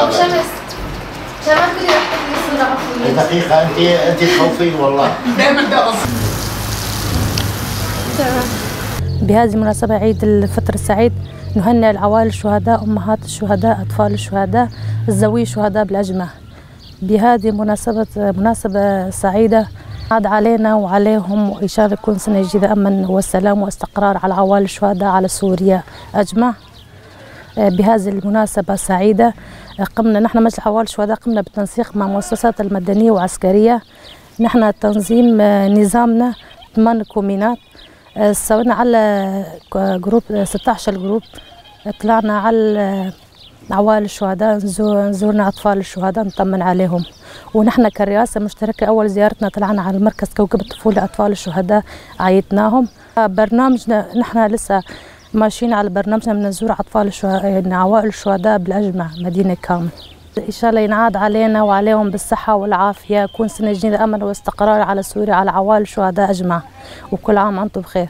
شمس كل يوم دقيقة أنت تخوفين والله. دائما ده قصدي. بهذه المناسبة عيد الفطر السعيد نهنئ العوائل الشهداء، أمهات الشهداء، أطفال الشهداء، الزوي الشهداء بالأجمع. بهذه مناسبة سعيدة عاد علينا وعليهم، وإن شاء الله يكون سنة جديدة أمن والسلام واستقرار على عوائل الشهداء على سوريا أجمع. بهذه المناسبة السعيدة قمنا نحن مجلس عوائل الشهداء قمنا بالتنسيق مع مؤسسات المدنية وعسكرية. نحن تنظيم نظامنا 8 كومينات، سوينا على جروب 16 جروب، طلعنا على عوائل الشهداء، زورنا أطفال الشهداء نطمن عليهم. ونحن كرئاسة مشتركة أول زيارتنا طلعنا على المركز كوكب الطفولة أطفال الشهداء، عيطناهم. برنامجنا نحن لسه ماشيين على برنامجنا من نزور أطفال الشهداء عوائل الشهداء بالأجمع مدينة كامل. إن شاء الله ينعاد علينا وعليهم بالصحة والعافية، يكون سنة جديدة أمن واستقرار على سوريا على عوائل الشهداء أجمع، وكل عام وأنتم بخير.